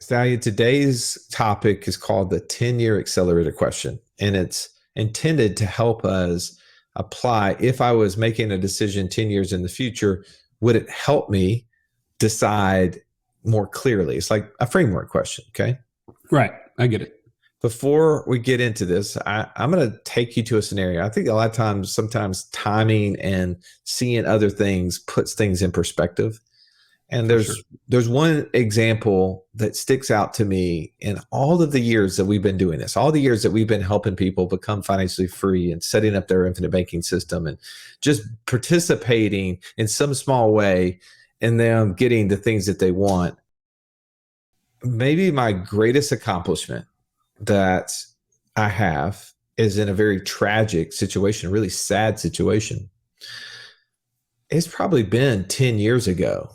Stallion, today's topic is called the 10-year Accelerator question, and it's intended to help us apply. If I was making a decision 10 years in the future, would it help me decide more clearly? It's like a framework question, okay? Right. I get it. Before we get into this, I'm going to take you to a scenario. I think a lot of times, sometimes timing and seeing other things puts things in perspective. And there's one example that sticks out to me in all of the years that we've been doing this, all the years that we've been helping people become financially free and setting up their infinite banking system and just participating in some small way in them getting the things that they want. Maybe my greatest accomplishment that I have is in a very tragic situation, a really sad situation. It's probably been 10 years ago.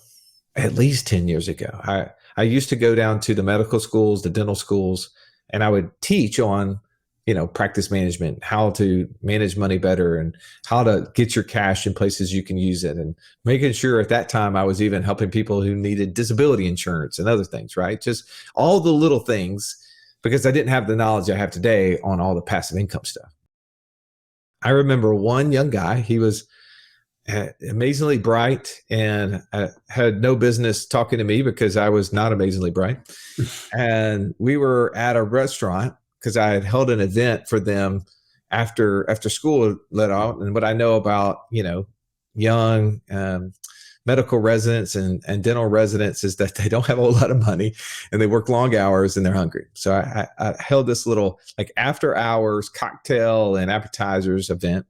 At least 10 years ago. I used to go down to the medical schools, the dental schools, and I would teach on, practice management, how to manage money better and how to get your cash in places you can use it. And making sure at that time I was even helping people who needed disability insurance and other things, right? Just all the little things, because I didn't have the knowledge I have today on all the passive income stuff. I remember one young guy, he was amazingly bright and had no business talking to me because I was not amazingly bright. And we were at a restaurant because I had held an event for them after school let out. And what I know about, young medical residents and dental residents is that they don't have a whole lot of money and they work long hours and they're hungry. So I held this little like after hours cocktail and appetizers event.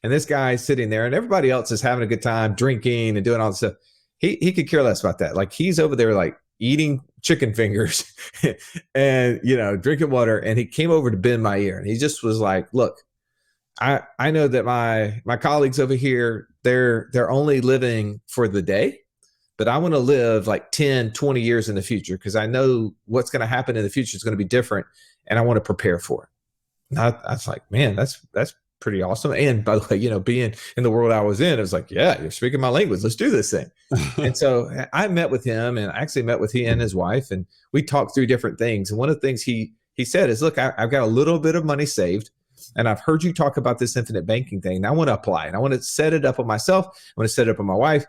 And this guy's sitting there and everybody else is having a good time drinking and doing all this stuff. He could care less about that. Like he's over there like eating chicken fingers and, drinking water. And he came over to bend my ear and he just was like, look, I know that my colleagues over here, they're only living for the day, but I want to live like 10, 20 years in the future because I know what's going to happen in the future is going to be different and I want to prepare for it. And I was like, man, that's pretty awesome. And by the way, being in the world I was in, it was like, yeah, you're speaking my language. Let's do this thing. And so I met with him and I actually met with he and his wife and we talked through different things. And one of the things he said is, look, I've got a little bit of money saved and I've heard you talk about this infinite banking thing. And I want to apply and I want to set it up on myself. I want to set it up on my wife.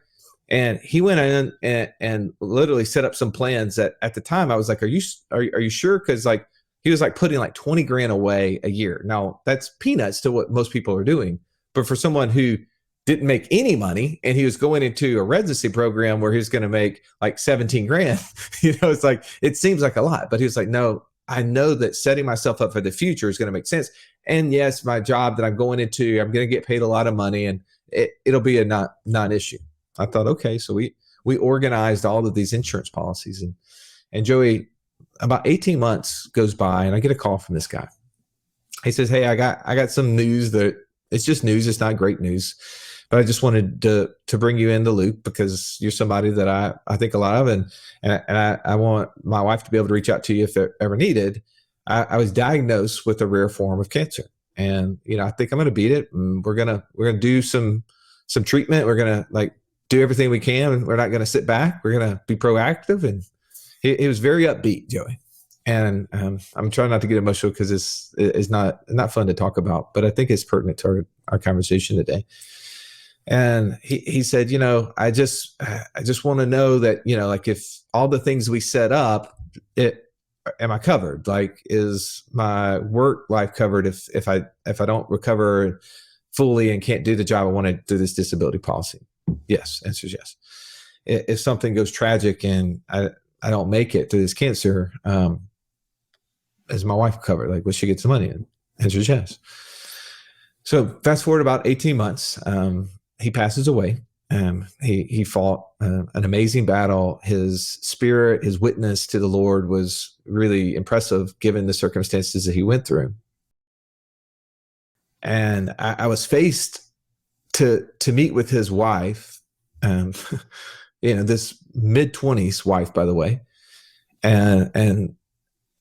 And he went in and literally set up some plans that at the time I was like, are you sure? Cause like, he was like putting like 20 grand away a year. Now that's peanuts to what most people are doing. But for someone who didn't make any money and he was going into a residency program where he was going to make like 17 grand, it's like, it seems like a lot, but he was like, no, I know that setting myself up for the future is going to make sense. And yes, my job that I'm going into, I'm going to get paid a lot of money and it'll be a non-issue. I thought, okay. So we organized all of these insurance policies and Joey, about 18 months goes by and I get a call from this guy. He says, hey, I got some news that it's just news. It's not great news, but I just wanted to bring you in the loop because you're somebody that I think a lot of. And I want my wife to be able to reach out to you if ever needed. I was diagnosed with a rare form of cancer and, I think I'm going to beat it. And we're going to do some treatment. We're going to like do everything we can. And we're not going to sit back. We're going to be proactive. And he was very upbeat, Joey. And I'm trying not to get emotional because it's not fun to talk about, but I think it's pertinent to our conversation today. And he said, I just want to know that, like if all the things we set up, am I covered? Like, is my work life covered if I don't recover fully and can't do the job I want to do this disability policy? Yes, answer is yes. If something goes tragic and I don't make it through this cancer, is my wife covered? Like, will she get some money? And answer is yes. So fast forward about 18 months, he passes away. He fought an amazing battle. His spirit, his witness to the Lord was really impressive given the circumstances that he went through. And I was faced to meet with his wife, this mid-20s wife, by the way. And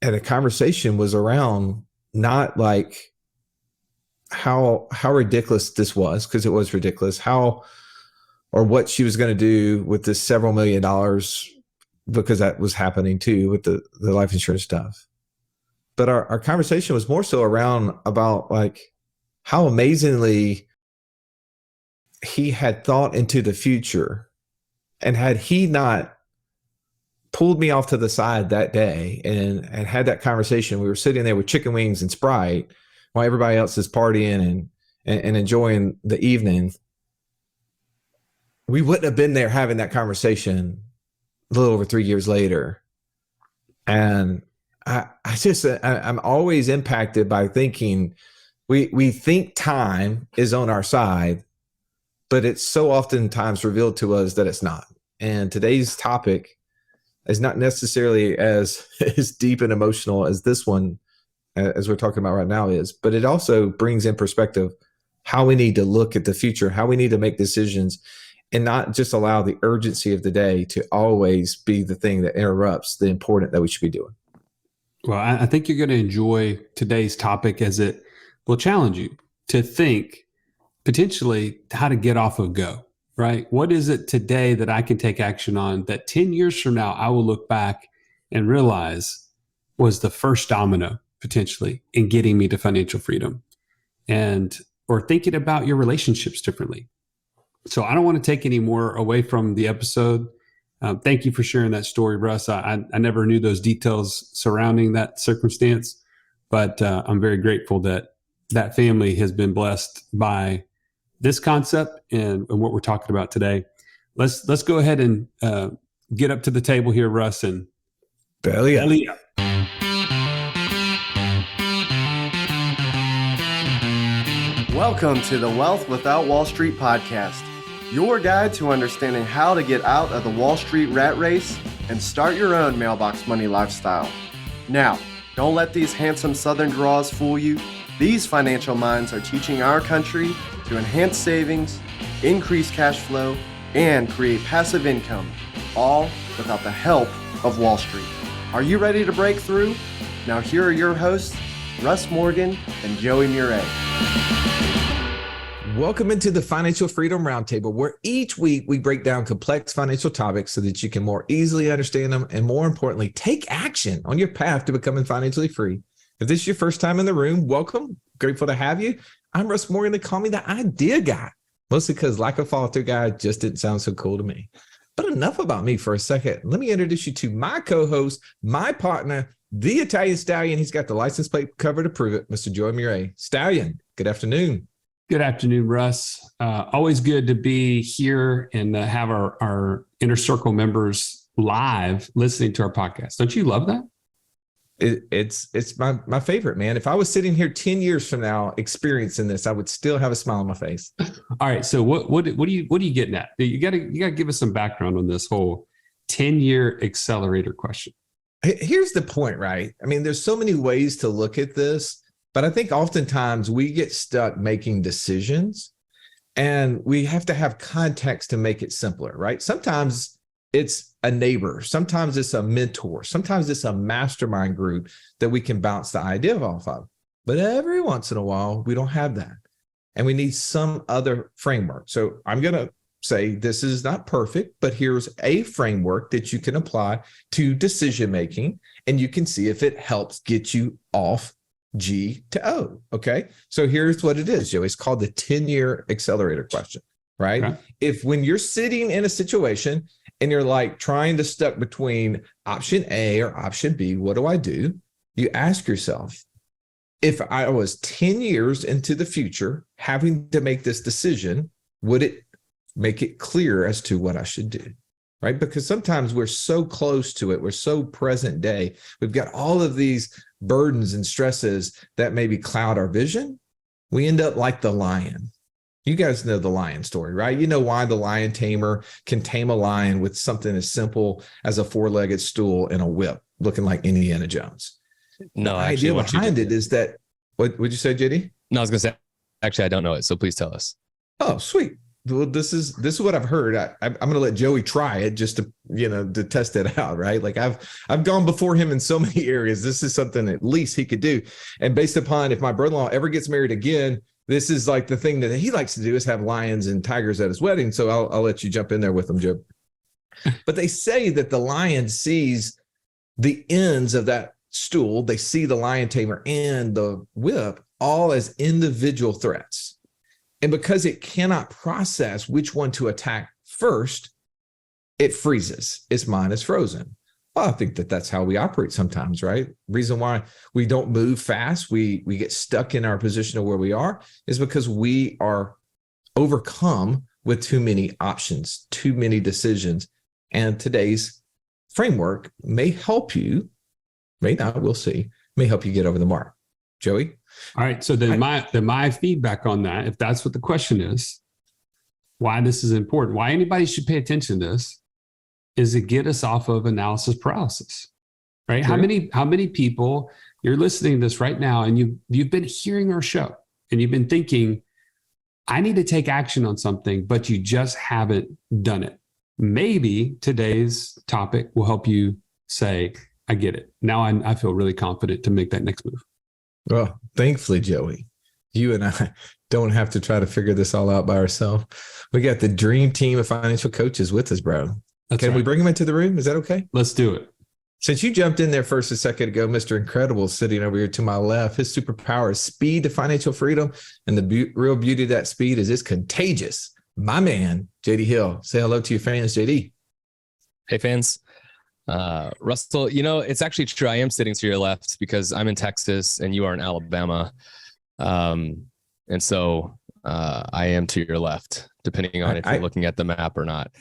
a conversation was around not like how ridiculous this was, because it was ridiculous, or what she was going to do with this several $1 million because that was happening too with the life insurance stuff. But our conversation was more so around about like how amazingly he had thought into the future. And had he not pulled me off to the side that day and had that conversation, we were sitting there with chicken wings and Sprite while everybody else is partying and enjoying the evening. We wouldn't have been there having that conversation a little over 3 years later. And I'm always impacted by thinking we think time is on our side, but it's so oftentimes revealed to us that it's not. And today's topic is not necessarily as deep and emotional as this one, as we're talking about right now is, but it also brings in perspective how we need to look at the future, how we need to make decisions, and not just allow the urgency of the day to always be the thing that interrupts the important that we should be doing. Well, I think you're going to enjoy today's topic as it will challenge you to think potentially how to get off of go, right? What is it today that I can take action on that 10 years from now, I will look back and realize was the first domino potentially in getting me to financial freedom, or thinking about your relationships differently. So I don't want to take any more away from the episode. Thank you for sharing that story, Russ. I never knew those details surrounding that circumstance, but I'm very grateful that that family has been blessed by this concept and what we're talking about today. Let's go ahead and get up to the table here, Russ, and belly up. Welcome to the Wealth Without Wall Street podcast, your guide to understanding how to get out of the Wall Street rat race and start your own mailbox money lifestyle. Now, don't let these handsome Southern draws fool you. These financial minds are teaching our country to enhance savings, increase cash flow, and create passive income, all without the help of Wall Street. Are you ready to break through? Now here are your hosts, Russ Morgan and Joey Murray. Welcome into the Financial Freedom Roundtable, where each week we break down complex financial topics so that you can more easily understand them and, more importantly, take action on your path to becoming financially free. If this is your first time in the room, welcome. Grateful to have you. I'm Russ Morgan. They call me the idea guy, mostly because like a follow-through guy just didn't sound so cool to me. But enough about me for a second. Let me introduce you to my co-host, my partner, the Italian Stallion. He's got the license plate cover to prove it, Mr. Joey Murray. Stallion, good afternoon. Good afternoon, Russ. Always good to be here and have our Inner Circle members live listening to our podcast. Don't you love that? It's my favorite, man. If I was sitting here 10 years from now experiencing this, I would still have a smile on my face. All right. So what are you getting at? You gotta give us some background on this whole 10-year accelerator question. Here's the point, right? I mean, there's so many ways to look at this, but I think oftentimes we get stuck making decisions and we have to have context to make it simpler, right? Sometimes it's a neighbor. Sometimes it's a mentor. Sometimes it's a mastermind group that we can bounce the idea off of. But every once in a while, we don't have that. And we need some other framework. So I'm going to say this is not perfect, but here's a framework that you can apply to decision making. And you can see if it helps get you off G to O. Okay. So here's what it is, Joe. It's called the 10-year accelerator question, right? Okay. If when you're sitting in a situation and you're like trying to stuck between option A or option B, what do I do? You ask yourself, if I was 10 years into the future having to make this decision, would it make it clear as to what I should do? Right? Because sometimes we're so close to it. We're so present day. We've got all of these burdens and stresses that maybe cloud our vision. We end up like the lion. You guys know the lion story, right? You know why the lion tamer can tame a lion with something as simple as a four-legged stool and a whip, looking like Indiana Jones. No, the idea behind it is that, what would you say, JD? No, I was going to say, actually, I don't know it. So please tell us. Oh, sweet. Well, this is what I've heard. I'm going to let Joey try it just to test it out, right? Like I've gone before him in so many areas. This is something at least he could do. And based upon if my brother-in-law ever gets married again, this is like the thing that he likes to do is have lions and tigers at his wedding. So I'll let you jump in there with him, Joe. But they say that the lion sees the ends of that stool. They see the lion tamer and the whip all as individual threats. And because it cannot process which one to attack first, it freezes. Its mind is frozen. Well, I think that that's how we operate sometimes, right? Reason why we don't move fast, we get stuck in our position of where we are, is because we are overcome with too many options, too many decisions. And today's framework may help you, may not, we'll see, may help you get over the mark. Joey? All right. So then my feedback on that, if that's what the question is, why this is important, why anybody should pay attention to this, is to get us off of analysis paralysis, right? Sure. How many people, you're listening to this right now and you've been hearing our show and you've been thinking, I need to take action on something, but you just haven't done it. Maybe today's topic will help you say, I get it. Now I feel really confident to make that next move. Well, thankfully, Joey, you and I don't have to try to figure this all out by ourselves. We got the dream team of financial coaches with us, bro. Can we bring them into the room? Is that okay? Let's do it. Since you jumped in there first a second ago, Mr. Incredible sitting over here to my left, his superpower is speed to financial freedom. And the real beauty of that speed is it's contagious. My man, JD Hill. Say hello to your fans, JD. Hey, fans. Russell, it's actually true. I am sitting to your left because I'm in Texas and you are in Alabama. And so I am to your left, depending on if you're looking at the map or not.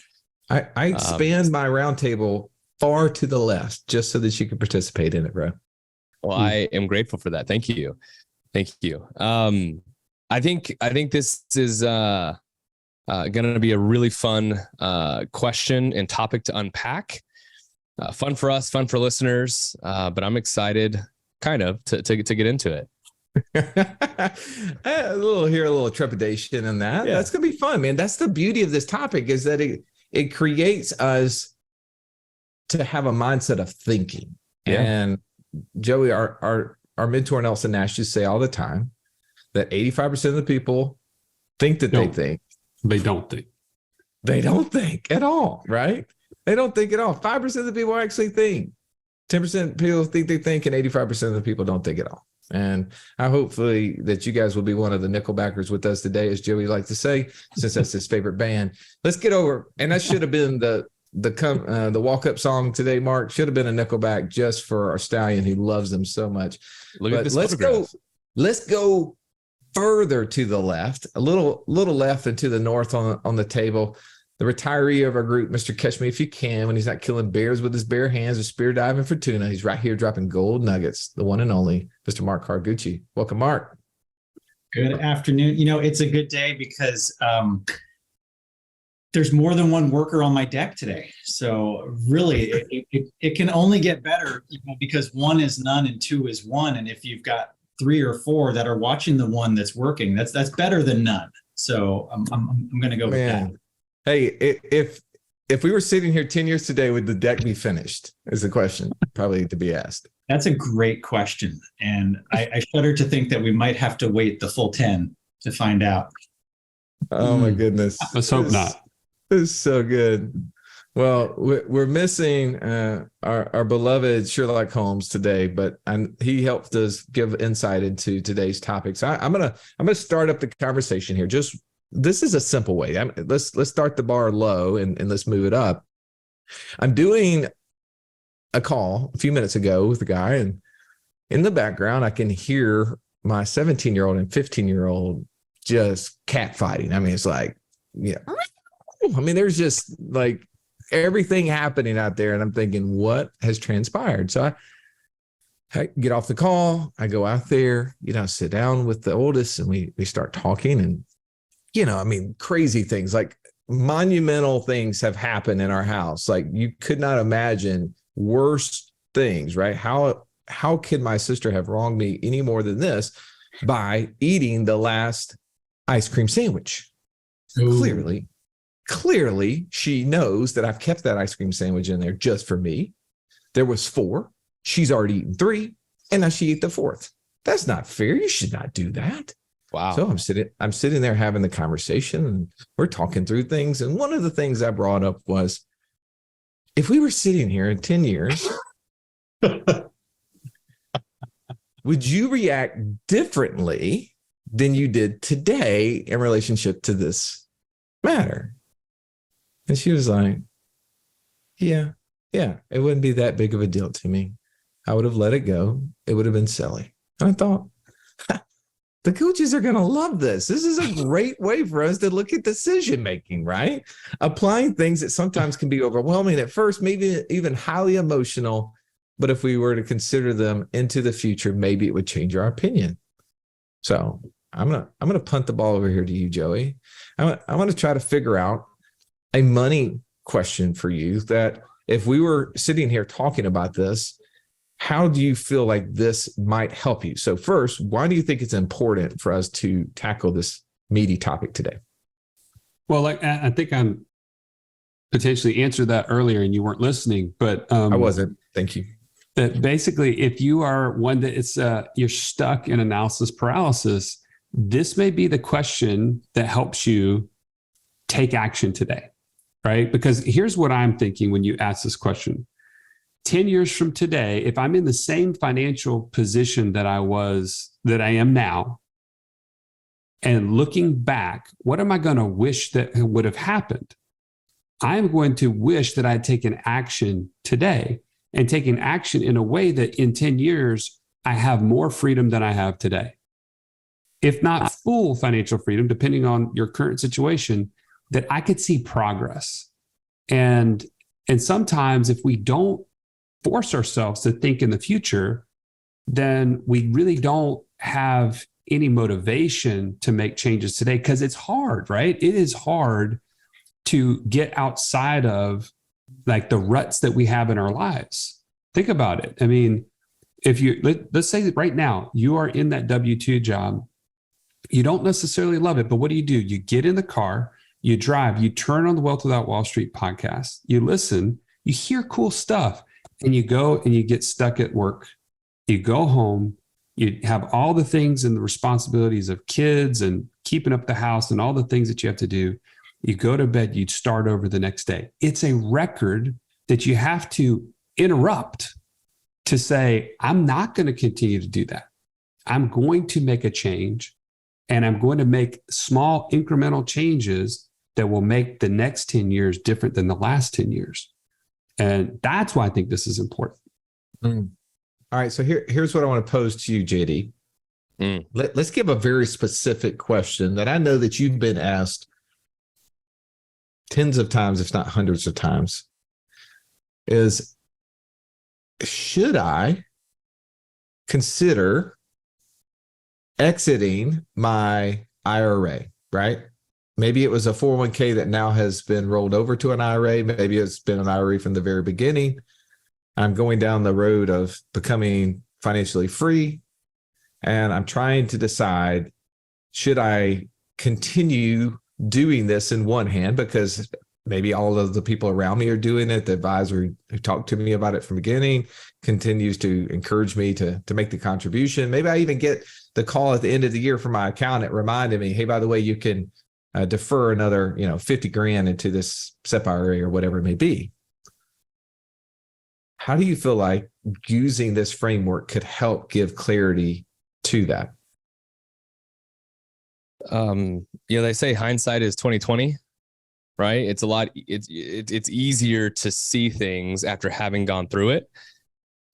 I expand my round table far to the left just so that you can participate in it, bro. Well, I am grateful for that. Thank you. Thank you. I think this is going to be a really fun question and topic to unpack. Fun for us, fun for listeners, but I'm excited kind of to get into it. a little trepidation in that. Yeah. That's going to be fun, man. That's the beauty of this topic, is that it creates us to have a mindset of thinking. Yeah. And Joey, our mentor Nelson Nash used to say all the time that 85% of the people think that they think. They don't think. They don't think at all, right? They don't think at all. 5% of the people actually think. 10% of people think they think, and 85% of the people don't think at all. And I hopefully that you guys will be one of the Nickelbackers with us today, as Joey likes to say, since that's his favorite band. Let's get over. And that should have been the walk-up song today, Mark. Should have been a Nickelback just for our stallion who loves them so much. Look at this photograph. Let's go further to the left, a little left and to the north on the table. The retiree of our group, Mr. Catch Me If You Can, when he's not killing bears with his bare hands or spear diving for tuna. He's right here dropping gold nuggets, the one and only Mr. Mark Cargucci. Welcome, Mark. Good afternoon. It's a good day because there's more than one worker on my deck today. So really, it can only get better, because one is none and two is one. And if you've got 3 or 4 that are watching the one that's working, that's better than none. So I'm going to go with that. Hey, if we were sitting here 10 years today, would the deck be finished? Is the question probably to be asked. That's a great question. And I shudder to think that we might have to wait the full 10 to find out. Oh my goodness. Let's hope not. This is so good. Well, we're missing our beloved Sherlock Holmes today, but he helped us give insight into today's topics. I'm gonna start up the conversation here. This is a simple way. Let's start the bar low and let's move it up. I'm doing a call a few minutes ago with a guy, and in the background, I can hear my 17-year-old and 15-year-old just catfighting. I mean, it's like, there's just like everything happening out there, and I'm thinking, what has transpired? So I get off the call, I go out there, sit down with the oldest, and we start talking, and crazy things, like monumental things have happened in our house. Like you could not imagine worse things, right? How could my sister have wronged me any more than this by eating the last ice cream sandwich? Ooh. Clearly she knows that I've kept that ice cream sandwich in there just for me. There was 4. She's already eaten 3, and now she ate the 4th. That's not fair. You should not do that. Wow. So I'm sitting there having the conversation, and we're talking through things. And one of the things I brought up was, if we were sitting here in 10 years, would you react differently than you did today in relationship to this matter? And she was like, yeah, it wouldn't be that big of a deal to me. I would have let it go. It would have been silly. And I thought, the coaches are going to love this. This is a great way for us to look at decision making, right? Applying things that sometimes can be overwhelming at first, maybe even highly emotional. But if we were to consider them into the future, maybe it would change our opinion. So I'm gonna punt the ball over here to you, Joey. I want to try to figure out a money question for you that if we were sitting here talking about this, how do you feel like this might help you? So first, why do you think it's important for us to tackle this meaty topic today? Well, I think I'm potentially answered that earlier and you weren't listening, but I wasn't. Thank you. That basically, if you are one that it's you're stuck in analysis paralysis, this may be the question that helps you take action today, right? Because here's what I'm thinking when you ask this question. 10 years from today, if I'm in the same financial position that I am now, and looking back, what am I going to wish that would have happened? I'm going to wish that I had taken action today and taken action in a way that in 10 years, I have more freedom than I have today. If not full financial freedom, depending on your current situation, that I could see progress. And sometimes if we don't force ourselves to think in the future, then we really don't have any motivation to make changes today because it's hard, right? It is hard to get outside of like the ruts that we have in our lives. Think about it. I mean, if let's say that right now you are in that W-2 job, you don't necessarily love it, but what do? You get in the car, you drive, you turn on the Wealth Without Wall Street podcast, you listen, you hear cool stuff, and you go and you get stuck at work. You go home, you have all the things and the responsibilities of kids and keeping up the house and all the things that you have to do. You go to bed, you start over the next day. It's a record that you have to interrupt to say, I'm not going to continue to do that. I'm going to make a change, and I'm going to make small incremental changes that will make the next 10 years different than the last 10 years. And that's why I think this is important. Mm. All right. So here's what I want to pose to you, JD. Let's give a very specific question that I know that you've been asked tens of times, if not hundreds of times, is should I consider exiting my IRA, right? Maybe it was a 401k that now has been rolled over to an IRA. Maybe it's been an IRA from the very beginning. I'm going down the road of becoming financially free, and I'm trying to decide, should I continue doing this in one hand because maybe all of the people around me are doing it. The advisor who talked to me about it from the beginning continues to encourage me to make the contribution. Maybe I even get the call at the end of the year from my accountant reminding me, hey, by the way, you can defer another, 50 grand into this SEP IRA or whatever it may be. How do you feel like using this framework could help give clarity to that? They say hindsight is 20/20, right? It's it's easier to see things after having gone through it.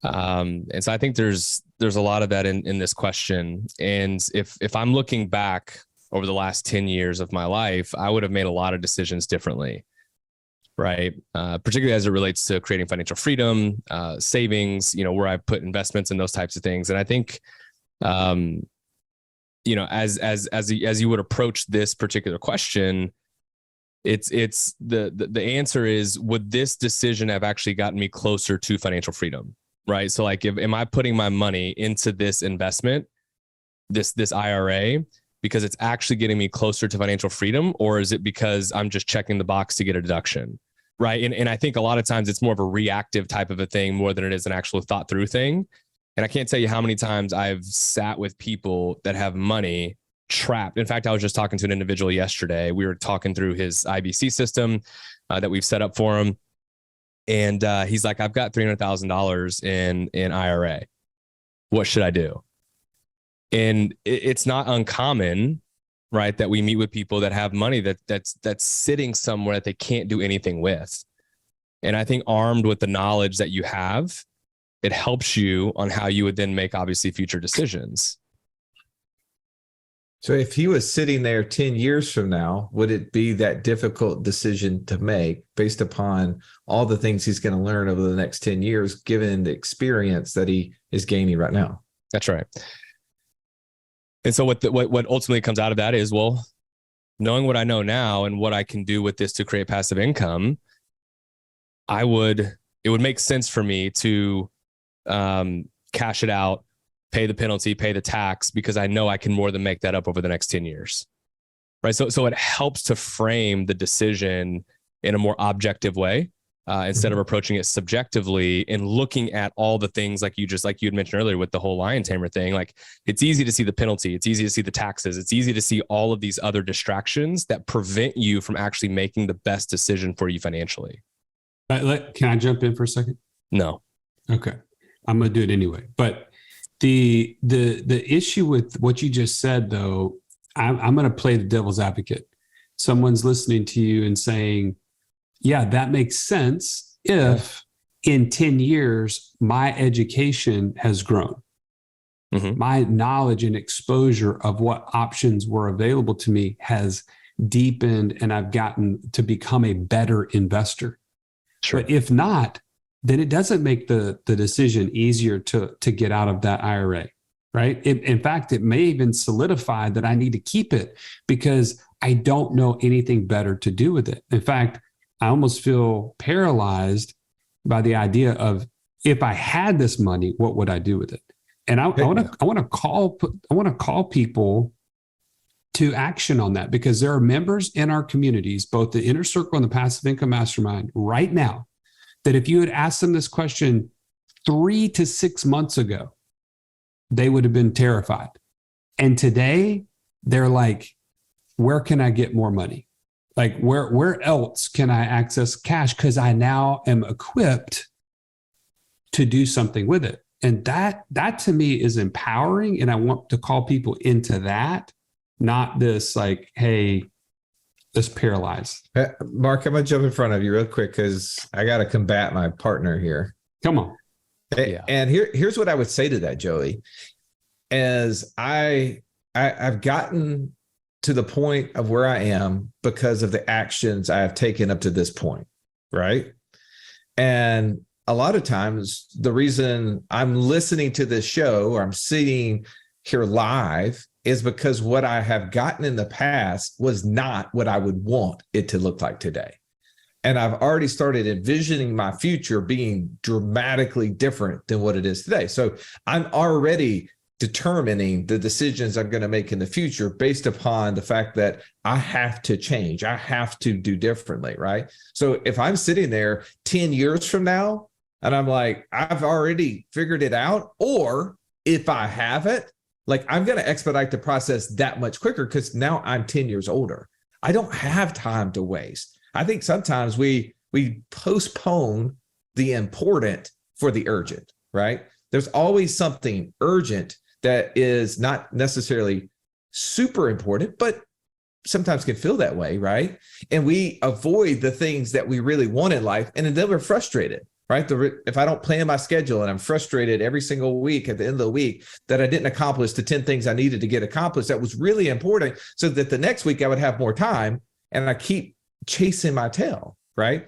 And so I think there's a lot of that in this question. And if I'm looking back over the last 10 years of my life, I would have made a lot of decisions differently, right? Particularly as it relates to creating financial freedom, savings, where I put investments and those types of things. And I think, as you would approach this particular question, it's the answer is, would this decision have actually gotten me closer to financial freedom, right? So like, am I putting my money into this investment, this IRA, because it's actually getting me closer to financial freedom, or is it because I'm just checking the box to get a deduction, right? And I think a lot of times it's more of a reactive type of a thing more than it is an actual thought through thing. And I can't tell you how many times I've sat with people that have money trapped. In fact, I was just talking to an individual yesterday. We were talking through his IBC system that we've set up for him. And he's like, I've got $300,000 in IRA. What should I do? And it's not uncommon, right, that we meet with people that have money that's sitting somewhere that they can't do anything with. And I think armed with the knowledge that you have, it helps you on how you would then make obviously future decisions. So if he was sitting there 10 years from now, would it be that difficult decision to make based upon all the things he's going to learn over the next 10 years, given the experience that he is gaining right now? That's right. And so what ultimately comes out of that is, well, knowing what I know now and what I can do with this to create passive income, it would make sense for me to cash it out, pay the penalty, pay the tax, because I know I can more than make that up over the next 10 years. Right. So it helps to frame the decision in a more objective way, instead of approaching it subjectively and looking at all the things like you had mentioned earlier with the whole lion tamer thing. Like, it's easy to see the penalty. It's easy to see the taxes. It's easy to see all of these other distractions that prevent you from actually making the best decision for you financially. Can I jump in for a second? No. Okay. I'm going to do it anyway. But the issue with what you just said, though, I'm going to play the devil's advocate. Someone's listening to you and saying, yeah, that makes sense if in 10 years, my education has grown. Mm-hmm. My knowledge and exposure of what options were available to me has deepened, and I've gotten to become a better investor. Sure. But if not, then it doesn't make the decision easier to get out of that IRA, right? In fact, it may even solidify that I need to keep it because I don't know anything better to do with it. In fact, I almost feel paralyzed by the idea of, if I had this money, what would I do with it? And I want to call people to action on that, because there are members in our communities, both the Inner Circle and the Passive Income Mastermind right now, that if you had asked them this question 3 to 6 months ago, they would have been terrified. And today they're like, where can I get more money? Like, where else can I access cash? Because I now am equipped to do something with it. And that to me is empowering. And I want to call people into that, not this like, hey, this paralyzed. Mark, I'm going to jump in front of you real quick because I got to combat my partner here. Come on. And here's what I would say to that, Joey, as I've gotten to the point of where I am because of the actions I have taken up to this point, right? And a lot of times the reason I'm listening to this show or I'm sitting here live is because what I have gotten in the past was not what I would want it to look like today. And I've already started envisioning my future being dramatically different than what it is today. So I'm already determining the decisions I'm going to make in the future based upon the fact that I have to change. I have to do differently, right? So if I'm sitting there 10 years from now and I'm like, I've already figured it out, or if I haven't, like, I'm going to expedite the process that much quicker because now I'm 10 years older. I don't have time to waste. I think sometimes we postpone the important for the urgent, right? There's always something urgent that is not necessarily super important, but sometimes can feel that way, right? And we avoid the things that we really want in life, and then we're frustrated. Right? If I don't plan my schedule and I'm frustrated every single week at the end of the week that I didn't accomplish the 10 things I needed to get accomplished, that was really important, so that the next week I would have more time, and I keep chasing my tail, right?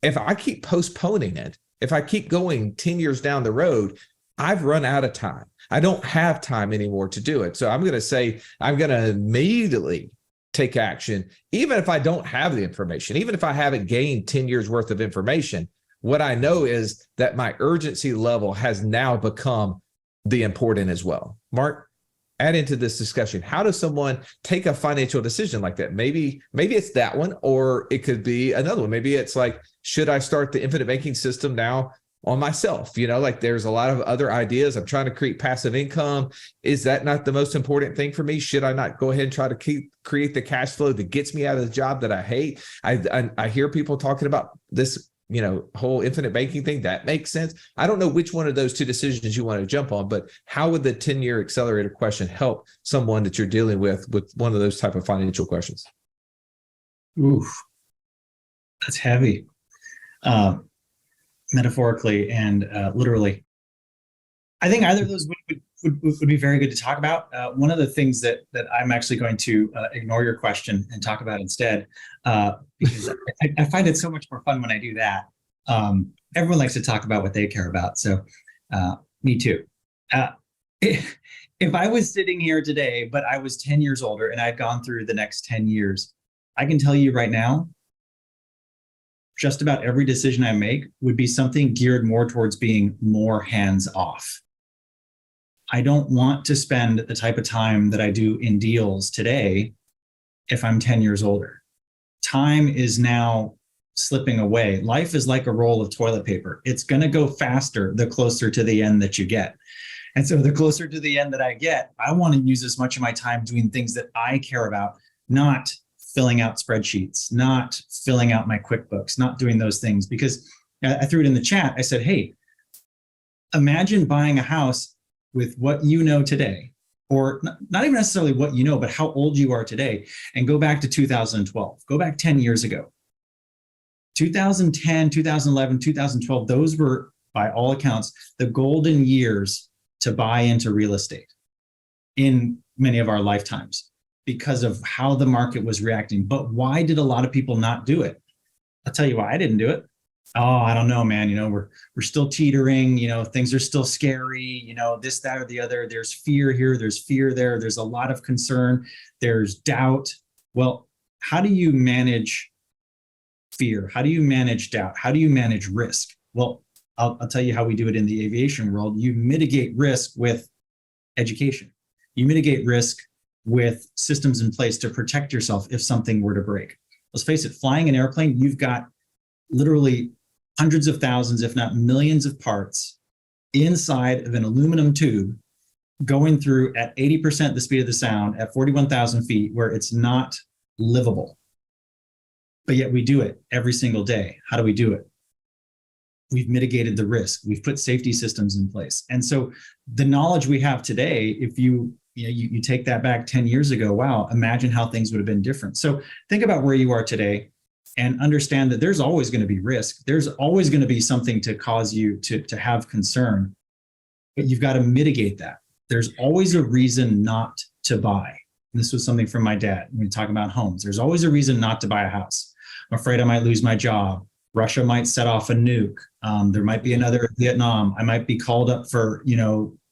If I keep postponing it, if I keep going 10 years down the road, I've run out of time. I don't have time anymore to do it. So I'm going to say, I'm going to immediately take action, even if I don't have the information, even if I haven't gained 10 years worth of information. What I know is that my urgency level has now become the important as well. Mark, add into this discussion. How does someone take a financial decision like that? Maybe it's that one, or it could be another one. Maybe it's like, should I start the infinite banking system now on myself? You know, like, there's a lot of other ideas. I'm trying to create passive income. Is that not the most important thing for me? Should I not go ahead and try to create the cash flow that gets me out of the job that I hate? I hear people talking about this whole infinite banking thing, that makes sense. I don't know which one of those two decisions you want to jump on, but how would the 10-year accelerator question help someone that you're dealing with one of those type of financial questions? Oof, that's heavy, metaphorically and literally. I think either of those would be very good to talk about. One of the things that I'm actually going to ignore your question and talk about instead, because I find it so much more fun when I do that. Everyone likes to talk about what they care about, so me too. If I was sitting here today, but I was 10 years older and I'd gone through the next 10 years, I can tell you right now, just about every decision I make would be something geared more towards being more hands off. I don't want to spend the type of time that I do in deals today if I'm 10 years older. Time is now slipping away. Life is like a roll of toilet paper. It's going to go faster the closer to the end that you get. And so the closer to the end that I get, I want to use as much of my time doing things that I care about, not filling out spreadsheets, not filling out my QuickBooks, not doing those things. Because I threw it in the chat. I said, hey, imagine buying a house with what you know today, or not even necessarily what you know, but how old you are today, and go back to 2012, go back 10 years ago. 2010, 2011, 2012, those were, by all accounts, the golden years to buy into real estate in many of our lifetimes because of how the market was reacting. But why did a lot of people not do it? I'll tell you why I didn't do it. Oh, I don't know, man. We're still teetering, things are still scary, this, that, or the other. There's fear here, there's fear there, there's a lot of concern, there's doubt. Well, how do you manage fear? How do you manage doubt? How do you manage risk? Well, I'll tell you how we do it in the aviation world. You mitigate risk with education. You mitigate risk with systems in place to protect yourself if something were to break. Let's face it, flying an airplane, you've got literally hundreds of thousands, if not millions of parts inside of an aluminum tube going through at 80% the speed of the sound at 41,000 feet where it's not livable. But yet we do it every single day. How do we do it? We've mitigated the risk. We've put safety systems in place. And so the knowledge we have today, if you take that back 10 years ago, wow, imagine how things would have been different. So think about where you are today and understand that there's always going to be risk. There's always going to be something to cause you to have concern, but you've got to mitigate that. There's always a reason not to buy. And this was something from my dad when we talk about homes. There's always a reason not to buy a house. I'm afraid I might lose my job. Russia might set off a nuke. There might be another Vietnam. I might be called up for,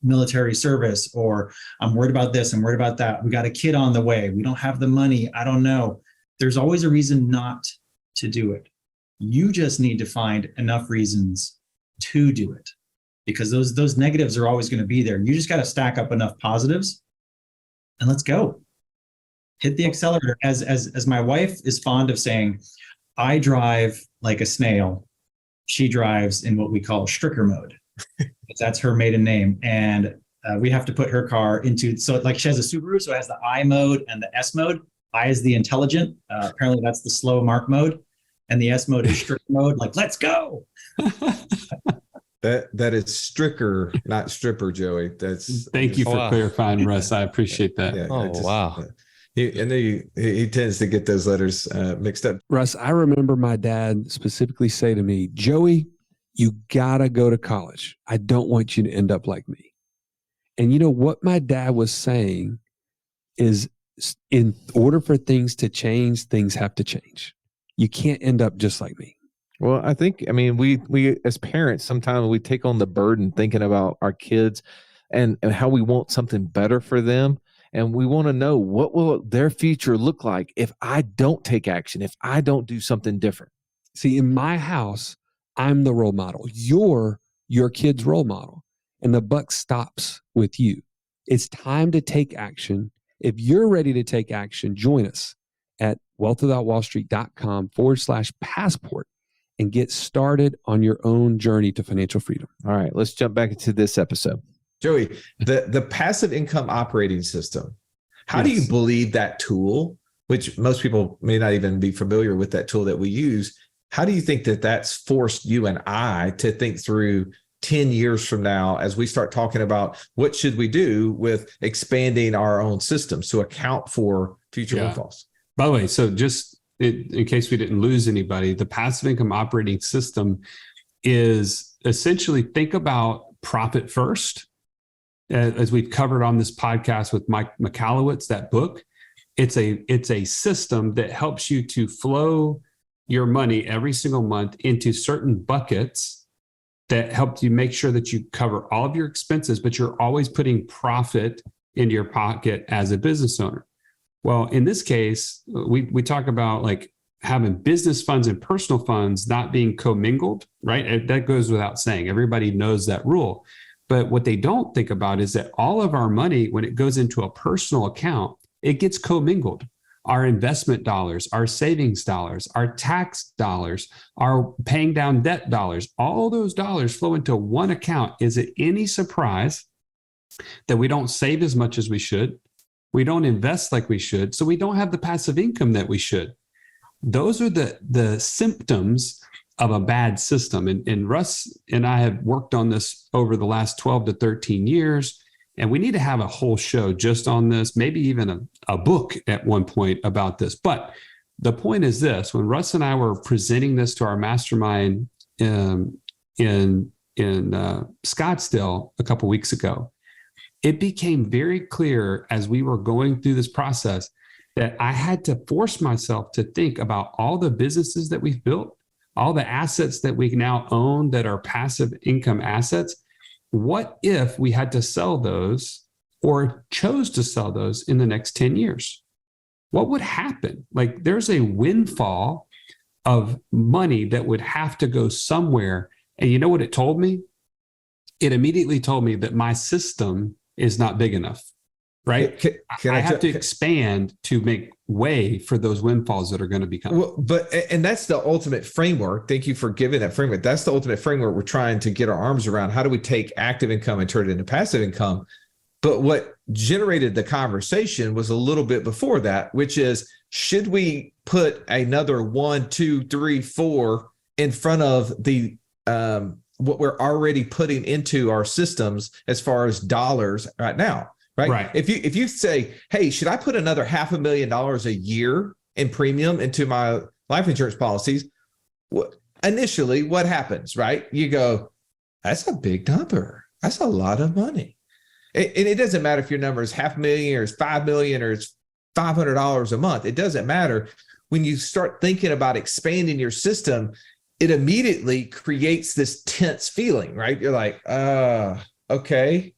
military service, or I'm worried about this, I'm worried about that. We got a kid on the way. We don't have the money. I don't know. There's always a reason not to do it. You just need to find enough reasons to do it, because those negatives are always going to be there. You just got to stack up enough positives and let's go. Hit the accelerator. As my wife is fond of saying, I drive like a snail. She drives in what we call Stricker mode. That's her maiden name. And we have to put her car into, so like she has a Subaru, so it has the I mode and the S mode. I is the intelligent. Apparently that's the slow mark mode. And the S mode is Stricker mode. Like, let's go. That is Stricker, not stripper, Joey. Thank you for clarifying, Russ. I appreciate that. Yeah, wow. He tends to get those letters mixed up. Russ, I remember my dad specifically say to me, Joey, you gotta go to college. I don't want you to end up like me. And you know what my dad was saying is, in order for things to change, things have to change. You can't end up just like me. Well, I mean, we as parents, sometimes we take on the burden thinking about our kids and how we want something better for them. And we want to know, what will their future look like if I don't take action, if I don't do something different? See, in my house, I'm the role model. You're your kid's role model. And the buck stops with you. It's time to take action. If you're ready to take action, join us at wealthwithoutwallstreet.com/passport and get started on your own journey to financial freedom. All right, let's jump back into this episode. Joey, the passive income operating system, how do you believe that tool, which most people may not even be familiar with that tool that we use, how do you think that that's forced you and I to think through 10 years from now as we start talking about what should we do with expanding our own systems to account for future windfalls? By the way, so just in case we didn't lose anybody, the passive income operating system is essentially think about profit first, as we've covered on this podcast with Mike Michalowicz, that book. It's a system that helps you to flow your money every single month into certain buckets that help you make sure that you cover all of your expenses, but you're always putting profit into your pocket as a business owner. Well, in this case, we talk about like having business funds and personal funds not being commingled, right? That goes without saying. Everybody knows that rule. But what they don't think about is that all of our money, when it goes into a personal account, it gets commingled. Our investment dollars, our savings dollars, our tax dollars, our paying down debt dollars, all those dollars flow into one account. Is it any surprise that we don't save as much as we should? We don't invest like we should. So we don't have the passive income that we should. Those are the symptoms of a bad system. And Russ and I have worked on this over the last 12 to 13 years. And we need to have a whole show just on this, maybe even a book at one point about this. But the point is this: when Russ and I were presenting this to our mastermind in Scottsdale a couple of weeks ago, it became very clear as we were going through this process that I had to force myself to think about all the businesses that we've built, all the assets that we now own that are passive income assets. What if we had to sell those or chose to sell those in the next 10 years? What would happen? Like, there's a windfall of money that would have to go somewhere. And you know what it told me? It immediately told me that my system is not big enough, right? I have to expand to make way for those windfalls that are going to be coming. Well, and that's the ultimate framework. Thank you for giving that framework. That's the ultimate framework we're trying to get our arms around. How do we take active income and turn it into passive income? But what generated the conversation was a little bit before that, which is, should we put another 1, 2, 3, 4 in front of the what we're already putting into our systems as far as dollars right now? Right. If you say, hey, should I put another $500,000 a year in premium into my life insurance policies? Initially, what happens, right? You go, that's a big number. That's a lot of money. And it doesn't matter if your number is $500,000 or it's $5 million or it's $500 a month. It doesn't matter. When you start thinking about expanding your system, it immediately creates this tense feeling, right? You're like, okay,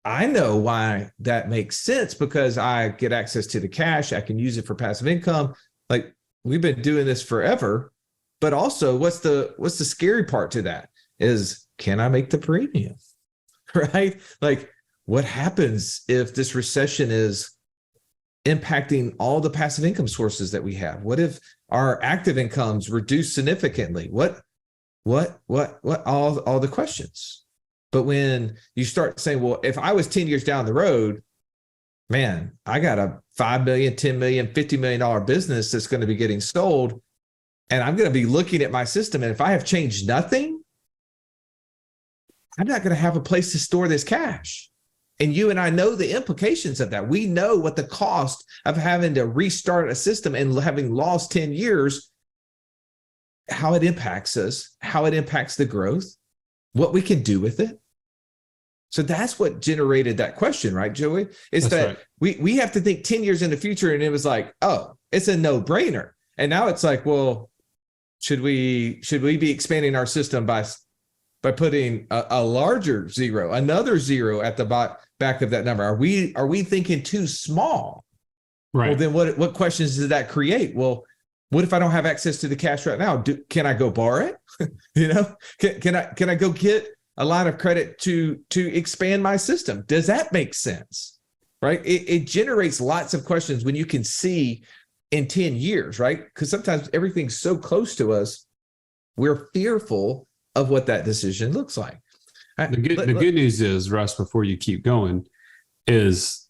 I know why that makes sense, because I get access to the cash. I can use it for passive income. Like, we've been doing this forever. But also, what's the scary part to that is, can I make the premium? Right? Like, what happens if this recession is impacting all the passive income sources that we have? What if our active incomes reduce significantly? What all the questions. But when you start saying, well, if I was 10 years down the road, man, I got a $5 million, $10 million, $50 million business that's going to be getting sold. And I'm going to be looking at my system. And if I have changed nothing, I'm not going to have a place to store this cash. And you and I know the implications of that. We know what the cost of having to restart a system and having lost 10 years, how it impacts us, how it impacts the growth, what we can do with it. So that's what generated that question, right, Joey? Is that right. we have to think 10 years in the future, and it was like, oh, it's a no-brainer. And now it's like, well, should we be expanding our system by putting a larger zero, another zero at the back of that number? Are we thinking too small? Right. Well, then what questions does that create? Well, what if I don't have access to the cash right now? Can I go borrow it? Can I go get a line of credit to expand my system? Does that make sense? Right? It generates lots of questions when you can see in 10 years, right? Because sometimes everything's so close to us, we're fearful of what that decision looks like. The good news is, Russ, before you keep going, is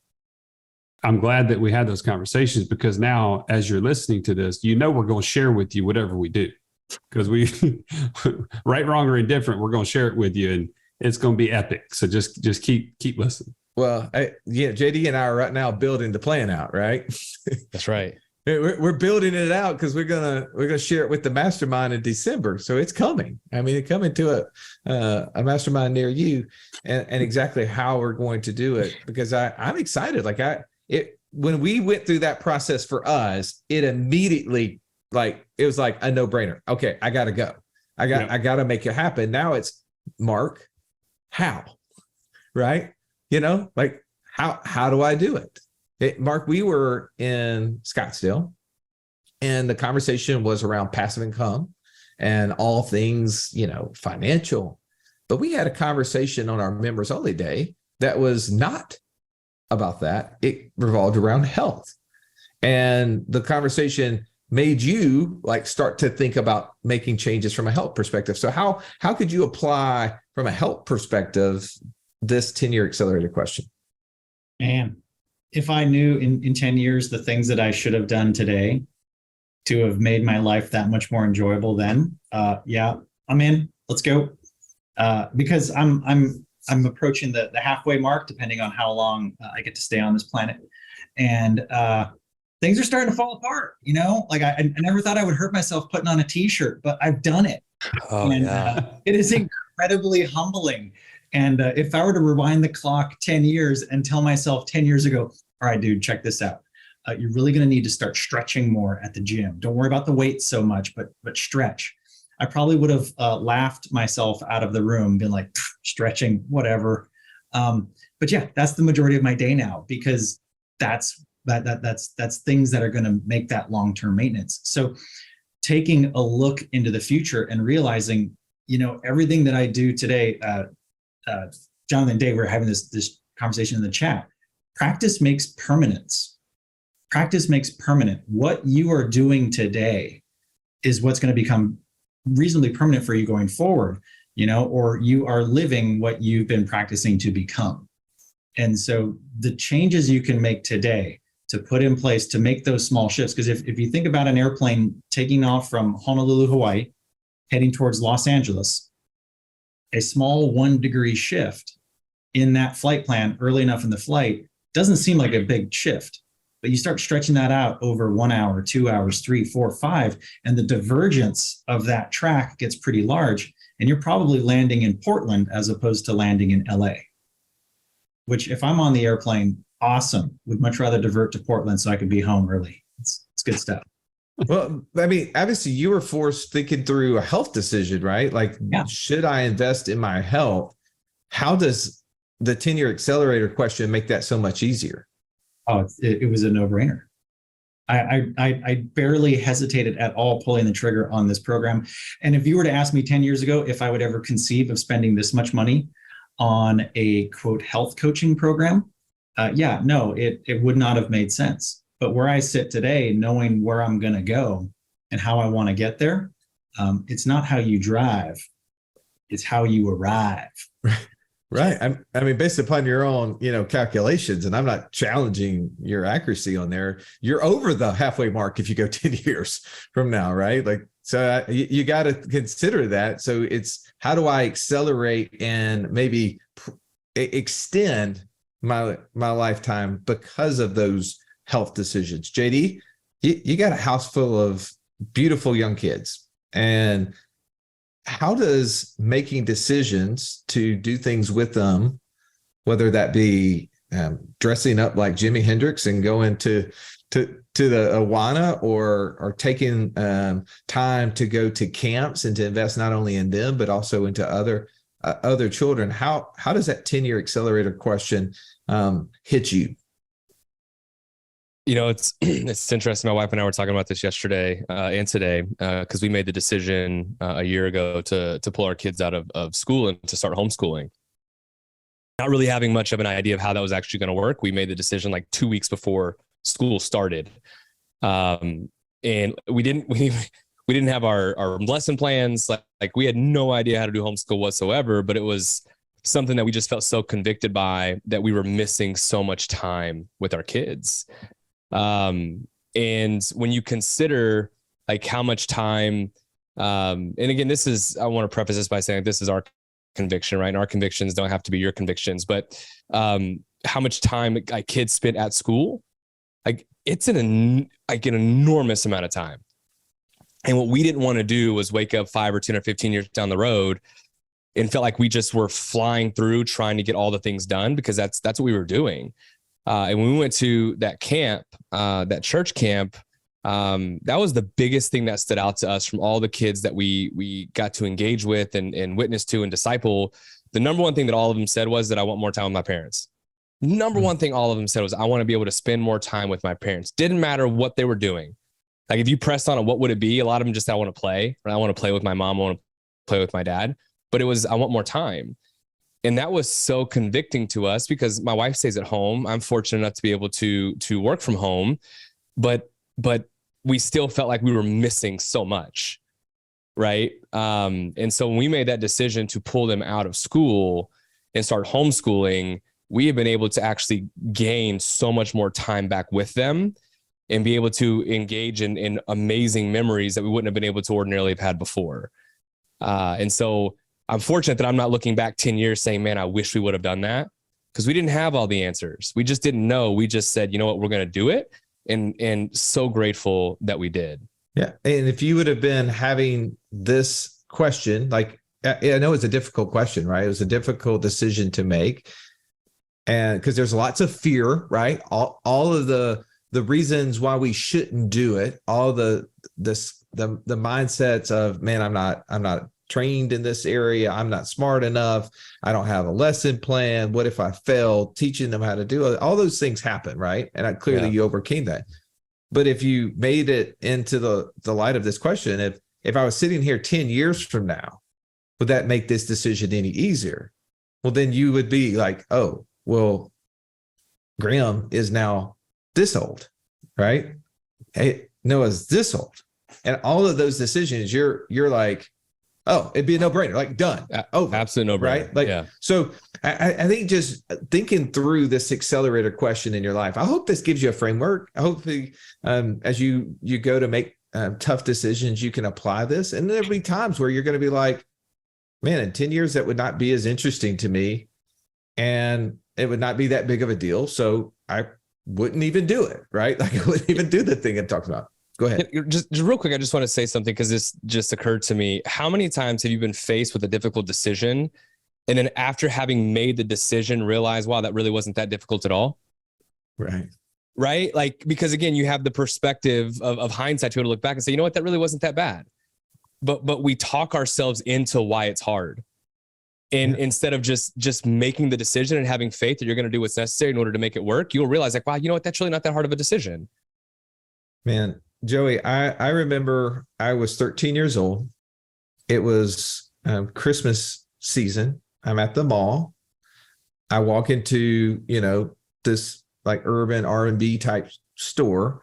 I'm glad that we had those conversations, because now as you're listening to this, we're going to share with you whatever we do, because we right, wrong, or indifferent, we're going to share it with you, and it's going to be epic. So just keep listening. Well, JD and I are right now building the plan out, right? That's right. We're building it out because we're gonna share it with the mastermind in December. So it's coming. I mean, it's coming to a mastermind near you, and exactly how we're going to do it, because I'm excited. Like when we went through that process for us, it immediately, like, it was like a no-brainer. Okay, I gotta go. I gotta make it happen. Now it's, Mark, how? Right? Like, how do I do it? Mark, we were in Scottsdale, and the conversation was around passive income and all things, financial. But we had a conversation on our members only day that was not about that. It revolved around health. And the conversation made you like start to think about making changes from a health perspective. So how could you apply from a health perspective this 10-year accelerator question? Man, if I knew in 10 years the things that I should have done today to have made my life that much more enjoyable, then yeah, I'm in. Let's go. Because I'm approaching the halfway mark, depending on how long I get to stay on this planet. And things are starting to fall apart, like I never thought I would hurt myself putting on a t-shirt, but I've done it. Oh, and yeah. It is incredibly humbling. And if I were to rewind the clock 10 years and tell myself 10 years ago, all right, dude, check this out. You're really going to need to start stretching more at the gym. Don't worry about the weight so much, but stretch. I probably would have laughed myself out of the room, been like, stretching, whatever. But yeah, that's the majority of my day now, because that's things that are going to make that long-term maintenance. So taking a look into the future and realizing, everything that I do today, Jonathan and Dave were having this conversation in the chat. Practice makes permanence. Practice makes permanent. What you are doing today is what's going to become reasonably permanent for you going forward, or you are living what you've been practicing to become. And so the changes you can make today to put in place to make those small shifts, because if you think about an airplane taking off from Honolulu, Hawaii, heading towards Los Angeles, a small 1 degree shift in that flight plan early enough in the flight doesn't seem like a big shift, but you start stretching that out over 1 hour, 2 hours, 3, 4, 5, and the divergence of that track gets pretty large, and you're probably landing in Portland as opposed to landing in LA, which if I'm on the airplane, awesome, would much rather divert to Portland so I could be home early. It's good stuff. Well, I mean, obviously you were forced thinking through a health decision, right? Like, should I invest in my health? How does the 10-year accelerator question make that so much easier? Oh, it was a no-brainer. I barely hesitated at all pulling the trigger on this program. And if you were to ask me 10 years ago if I would ever conceive of spending this much money on a quote health coaching program, it would not have made sense. But where I sit today, knowing where I'm going to go and how I want to get there, it's not how you drive, it's how you arrive. Right. I mean, based upon your own, calculations, and I'm not challenging your accuracy on there, you're over the halfway mark if you go 10 years from now, right? Like, so you got to consider that. So it's, how do I accelerate and maybe extend my lifetime because of those health decisions? JD, you got a house full of beautiful young kids, and how does making decisions to do things with them, whether that be dressing up like Jimi Hendrix and going to the Awana, or taking time to go to camps and to invest not only in them but also into other children, how does that 10-year accelerator question hit you? It's interesting. My wife and I were talking about this yesterday and today, because we made the decision a year ago to pull our kids out of school and to start homeschooling. Not really having much of an idea of how that was actually going to work. We made the decision like 2 weeks before school started, and we didn't have our lesson plans. Like we had no idea how to do homeschool whatsoever. But it was something that we just felt so convicted by, that we were missing so much time with our kids. And when you consider like how much time, and again, I want to preface this by saying this is our conviction, right? And our convictions don't have to be your convictions, but how much time like kids spend at school, like it's an enormous amount of time. And what we didn't want to do was wake up 5 or 10 or 15 years down the road and felt like we just were flying through trying to get all the things done, because that's what we were doing. And when we went to that camp, that church camp, that was the biggest thing that stood out to us from all the kids that we got to engage with and witness to and disciple. The number one thing that all of them said was that I want more time with my parents. Number one thing all of them said was, I want to be able to spend more time with my parents. Didn't matter what they were doing. Like if you pressed on it, what would it be? A lot of them just, I want to play, or I want to play with my mom, I want to play with my dad. But it was, I want more time. And that was so convicting to us because my wife stays at home. I'm fortunate enough to be able to work from home, but we still felt like we were missing so much. Right. And so when we made that decision to pull them out of school and start homeschooling, we have been able to actually gain so much more time back with them and be able to engage in amazing memories that we wouldn't have been able to ordinarily have had before. And so I'm fortunate that I'm not looking back 10 years saying, man, I wish we would have done that, because we didn't have all the answers. We just didn't know. We just said, you know what, we're going to do it. And so grateful that we did. Yeah. And if you would have been having this question, like, I know it's a difficult question, right? It was a difficult decision to make. And because there's lots of fear, right? All of the reasons why we shouldn't do it, all the mindsets of, man, I'm not trained in this area. I'm not smart enough. I don't have a lesson plan. What if I fail? Teaching them how to do it. All those things happen, right? And clearly you overcame that. But if you made it into the light of this question, if I was sitting here 10 years from now, would that make this decision any easier? Well, then you would be like, oh, well, Graham is now this old, right? Hey, Noah's this old. And all of those decisions, you're like, oh, it'd be a no-brainer, like done. Oh, absolute no-brainer. Right? Like, yeah. So I think just thinking through this accelerator question in your life, I hope this gives you a framework. I hope as you go to make tough decisions, you can apply this. And there'll be times where you're going to be like, man, in 10 years, that would not be as interesting to me. And it would not be that big of a deal. So I wouldn't even do it, right? Like I wouldn't even do the thing it talks about. Go ahead. Just real quick, I just want to say something because this just occurred to me. How many times have you been faced with a difficult decision and then after having made the decision, realize, wow, that really wasn't that difficult at all? Right. Right? Like, because again, you have the perspective of hindsight to be able to look back and say, you know what, that really wasn't that bad. But we talk ourselves into why it's hard. And instead of just making the decision and having faith that you're going to do what's necessary in order to make it work, you'll realize like, wow, you know what, that's really not that hard of a decision. Man, Joey, I remember I was 13 years old. It was Christmas season. I'm at the mall. I walk into, this like urban R&B type store.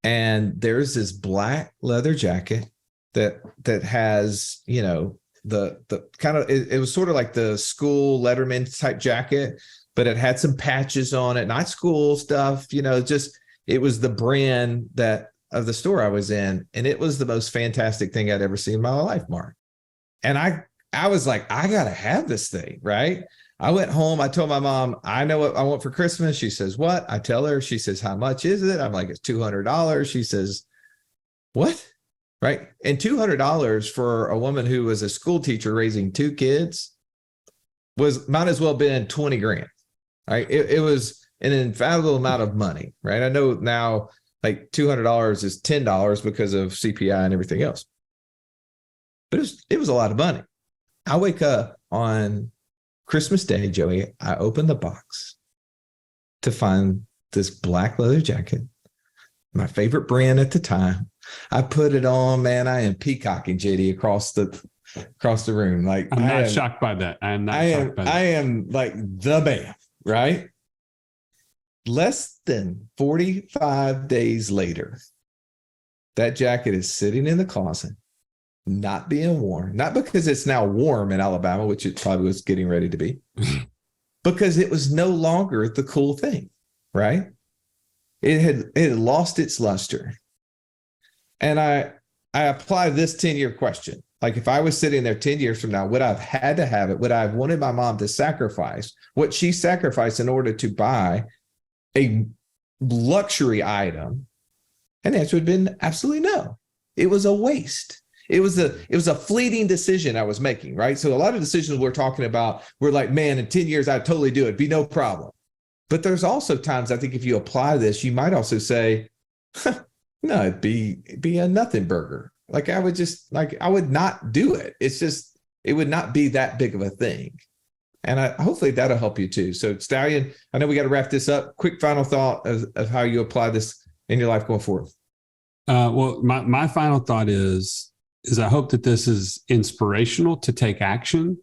And there's this black leather jacket that has, the kind of, it was sort of like the school Letterman type jacket, but it had some patches on it, not school stuff, it was the brand of the store I was in. And it was the most fantastic thing I'd ever seen in my life, Mark. And I was like, I got to have this thing, right? I went home. I told my mom, I know what I want for Christmas. She says, what? I tell her, she says, how much is it? I'm like, it's $200. She says, what? Right. And $200 for a woman who was a school teacher raising 2 kids might as well been 20 grand. Right. It was an invaluable amount of money. Right. I know now like $200 is $10 because of CPI and everything else. But it was a lot of money. I wake up on Christmas Day, Joey. I open the box to find this black leather jacket, my favorite brand at the time. I put it on, man. I am peacocking, JD, across the room. Like I'm not shocked by that. I am not shocked by that. I am like the man, right? Less than 45 days later, that jacket is sitting in the closet. not being worn, not because it's now warm in Alabama, which it probably was getting ready to be, because it was no longer the cool thing, right? It had lost its luster. And I apply this 10-year question. Like, if I was sitting there 10 years from now, would I have had to have it? Would I have wanted my mom to sacrifice what she sacrificed in order to buy a luxury item? And the answer would have been absolutely no. It was a waste. It was a fleeting decision I was making, right? So a lot of decisions we're talking about, we're like, man, in 10 years, I'd totally do it. Be no problem. But there's also times, I think, if you apply this, you might also say, no, it'd be a nothing burger. Like, I would not do it. It's just, it would not be that big of a thing. And hopefully that'll help you too. So Stallion, I know we got to wrap this up. Quick final thought of how you apply this in your life going forward. Well, my final thought is I hope that this is inspirational to take action.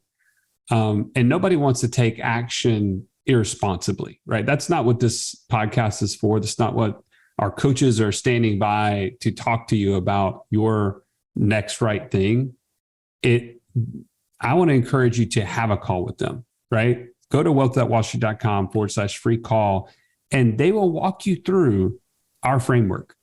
And nobody wants to take action irresponsibly, right? That's not what this podcast is for. That's not what our coaches are standing by to talk to you about your next right thing. I want to encourage you to have a call with them, right? Go to wealth.wallstreet.com/free call, and they will walk you through our framework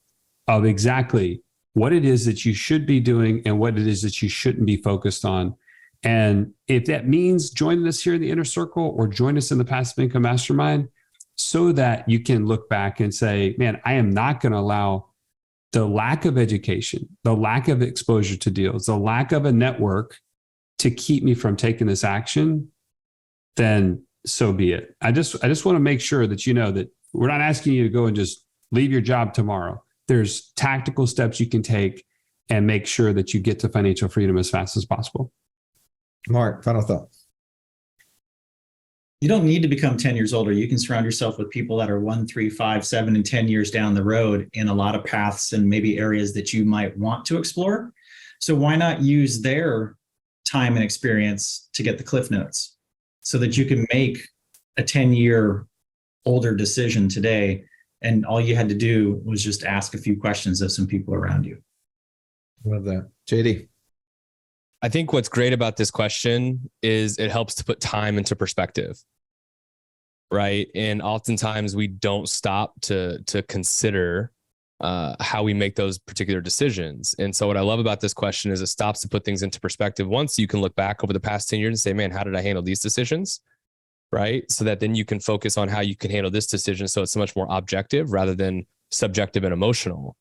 of exactly what it is that you should be doing and what it is that you shouldn't be focused on. And if that means joining us here in the inner circle or join us in the Passive Income Mastermind, so that you can look back and say, man, I am not going to allow the lack of education, the lack of exposure to deals, the lack of a network to keep me from taking this action, then so be it. I just want to make sure that you know that we're not asking you to go and just leave your job tomorrow. There's tactical steps you can take and make sure that you get to financial freedom as fast as possible. Mark, final thought. You don't need to become 10 years older. You can surround yourself with people that are 1, 3, 5, 7, and 10 years down the road in a lot of paths and maybe areas that you might want to explore. So why not use their time and experience to get the cliff notes so that you can make a 10-year older decision today? And all you had to do was just ask a few questions of some people around you. Love that. JD. I think what's great about this question is it helps to put time into perspective, right? And oftentimes we don't stop to consider how we make those particular decisions. And so what I love about this question is it stops to put things into perspective. Once you can look back over the past 10 years and say, man, how did I handle these decisions? Right? So that then you can focus on how you can handle this decision. So it's much more objective rather than subjective and emotional.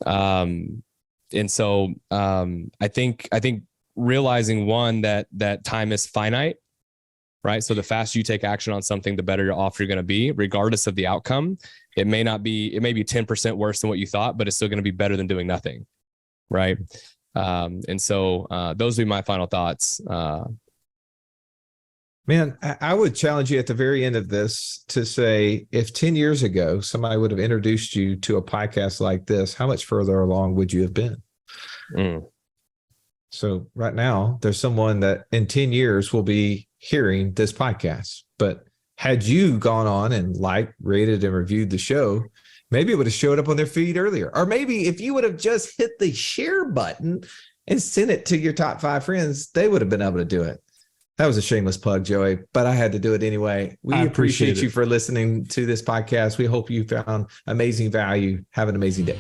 And so I think realizing one, that time is finite, right? So the faster you take action on something, the better off you're going to be, regardless of the outcome. It may be 10% worse than what you thought, but it's still going to be better than doing nothing. Right. And so those would be my final thoughts. Man, I would challenge you at the very end of this to say, if 10 years ago, somebody would have introduced you to a podcast like this, how much further along would you have been? So right now, there's someone that in 10 years will be hearing this podcast. But had you gone on and liked, rated, and reviewed the show, maybe it would have showed up on their feed earlier. Or maybe if you would have just hit the share button and sent it to your top 5 friends, they would have been able to do it. That was a shameless plug, Joey, but I had to do it anyway. We appreciate you for listening to this podcast. We hope you found amazing value. Have an amazing day.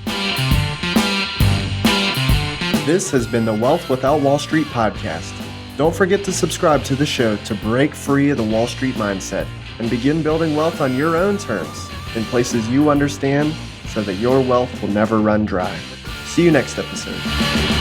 This has been the Wealth Without Wall Street podcast. Don't forget to subscribe to the show to break free of the Wall Street mindset and begin building wealth on your own terms in places you understand so that your wealth will never run dry. See you next episode.